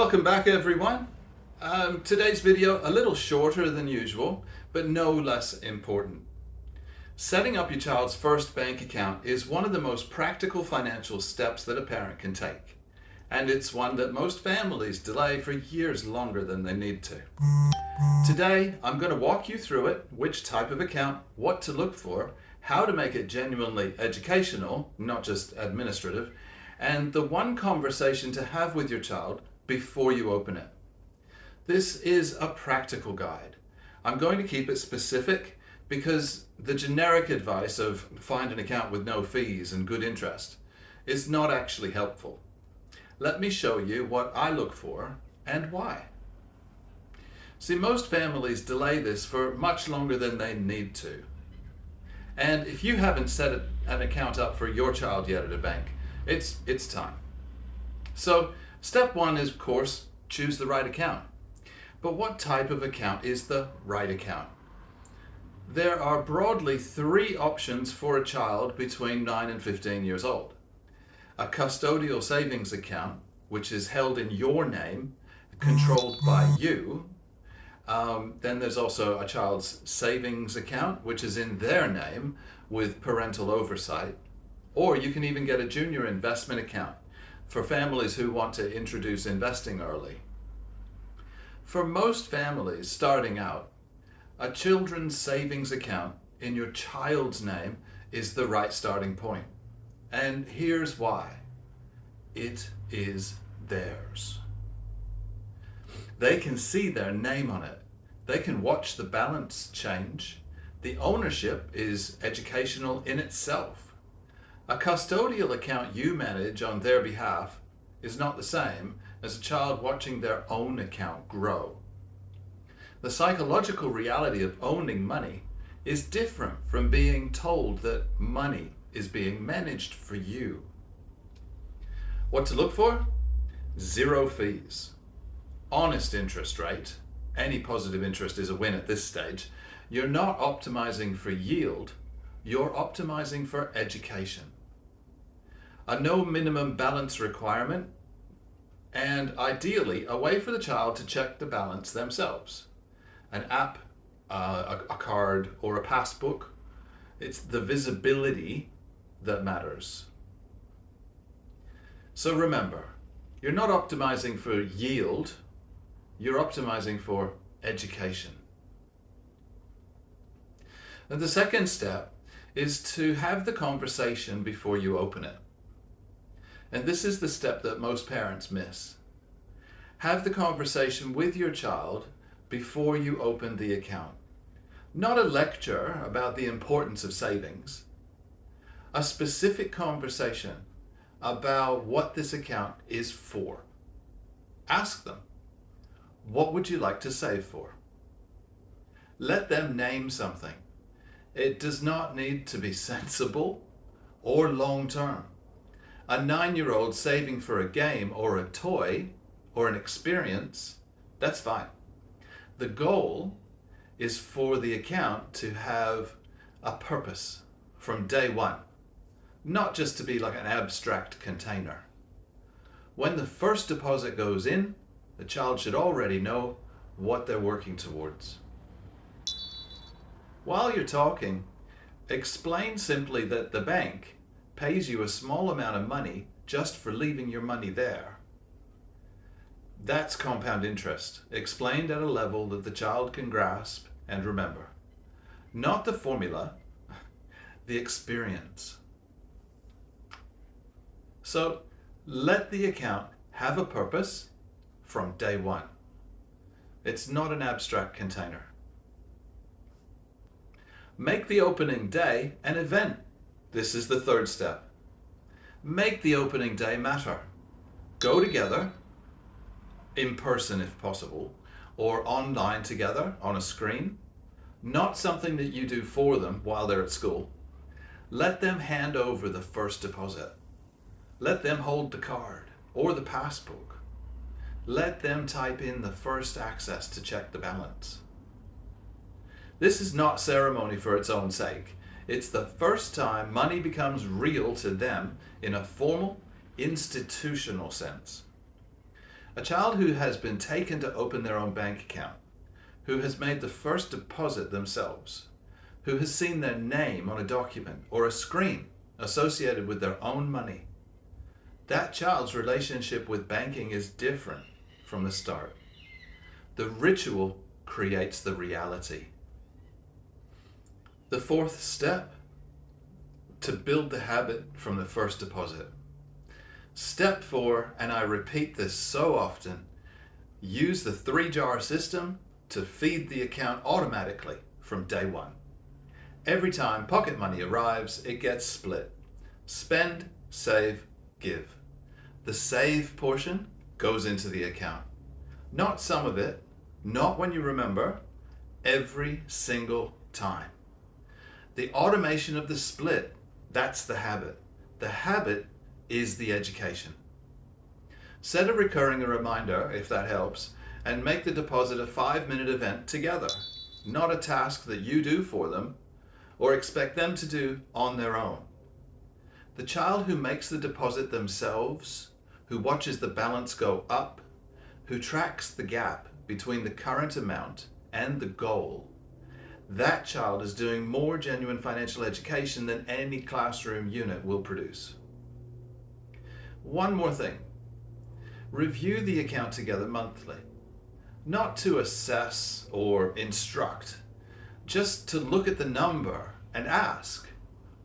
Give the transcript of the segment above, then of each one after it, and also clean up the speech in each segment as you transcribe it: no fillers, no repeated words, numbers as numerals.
Welcome back, everyone. Today's video a little shorter than usual, but no less important. Setting up your child's first bank account is one of the most practical financial steps that a parent can take, and it's one that most families delay for years longer than they need to. Today, I'm going to walk you through it, which type of account, what to look for, how to make it genuinely educational, not just administrative, and the one conversation to have with your child before you open it. This is a practical guide. I'm going to keep it specific because the generic advice of find an account with no fees and good interest is not actually helpful. Let me show you what I look for and why. See, most families delay this for much longer than they need to. And if you haven't set an account up for your child yet at a bank, it's time. So step one is, of course, choose the right account. But what type of account is the right account? There are broadly three options for a child between 9 and 15 years old. A custodial savings account, which is held in your name, controlled by you. Then there's also a child's savings account, which is in their name with parental oversight. Or you can even get a junior investment account for families who want to introduce investing early. For most families starting out, a children's savings account in your child's name is the right starting point. And here's why. It is theirs. They can see their name on it. They can watch the balance change. The ownership is educational in itself. A custodial account you manage on their behalf is not the same as a child watching their own account grow. The psychological reality of owning money is different from being told that money is being managed for you. What to look for? 0 fees. Honest interest rate. Any positive interest is a win at this stage. You're not optimizing for yield, you're optimizing for education. A no minimum balance requirement, and ideally a way for the child to check the balance themselves. An app, a card, or a passbook. It's the visibility that matters. So remember, you're not optimizing for yield, you're optimizing for education. And the second step is to have the conversation before you open it. And this is the step that most parents miss. Have the conversation with your child before you open the account. Not a lecture about the importance of savings. A specific conversation about what this account is for. Ask them, what would you like to save for? Let them name something. It does not need to be sensible or long-term. A 9-year-old saving for a game or a toy or an experience, that's fine. The goal is for the account to have a purpose from day one, not just to be like an abstract container. When the first deposit goes in, the child should already know what they're working towards. While you're talking, explain simply that the bank pays you a small amount of money just for leaving your money there. That's compound interest, explained at a level that the child can grasp and remember. Not the formula, the experience. So let the account have a purpose from day one. It's not an abstract container. Make the opening day an event. This is the third step. Make the opening day matter. Go together, in person if possible, or online together on a screen. Not something that you do for them while they're at school. Let them hand over the first deposit. Let them hold the card or the passbook. Let them type in the first access to check the balance. This is not ceremony for its own sake. It's the first time money becomes real to them in a formal, institutional sense. A child who has been taken to open their own bank account, who has made the first deposit themselves, who has seen their name on a document or a screen associated with their own money. That child's relationship with banking is different from the start. The ritual creates the reality. The fourth step, to build the habit from the first deposit. Step 4, and I repeat this so often, use the 3-jar system to feed the account automatically from day one. Every time pocket money arrives, it gets split. Spend, save, give. The save portion goes into the account. Not some of it, not when you remember, every single time. The automation of the split, that's the habit. The habit is the education. Set a recurring reminder, if that helps, and make the deposit a 5-minute event together, not a task that you do for them or expect them to do on their own. The child who makes the deposit themselves, who watches the balance go up, who tracks the gap between the current amount and the goal, that child is doing more genuine financial education than any classroom unit will produce. One more thing. Review the account together monthly. Not to assess or instruct, just to look at the number and ask,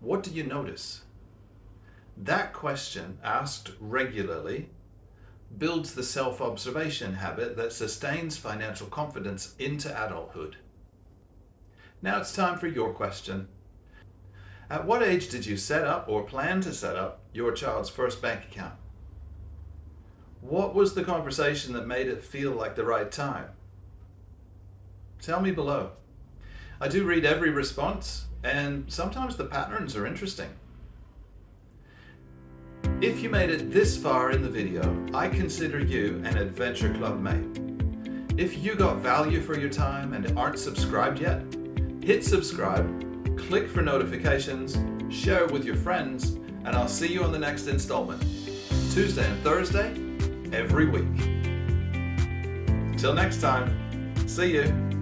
what do you notice? That question, asked regularly, builds the self-observation habit that sustains financial confidence into adulthood. Now it's time for your question. At what age did you set up or plan to set up your child's first bank account? What was the conversation that made it feel like the right time? Tell me below. I do read every response, and sometimes the patterns are interesting. If you made it this far in the video, I consider you an Adventure Club mate. If you got value for your time and aren't subscribed yet, hit subscribe, click for notifications, share it with your friends, and I'll see you on the next installment, Tuesday and Thursday, every week. Till next time, see you.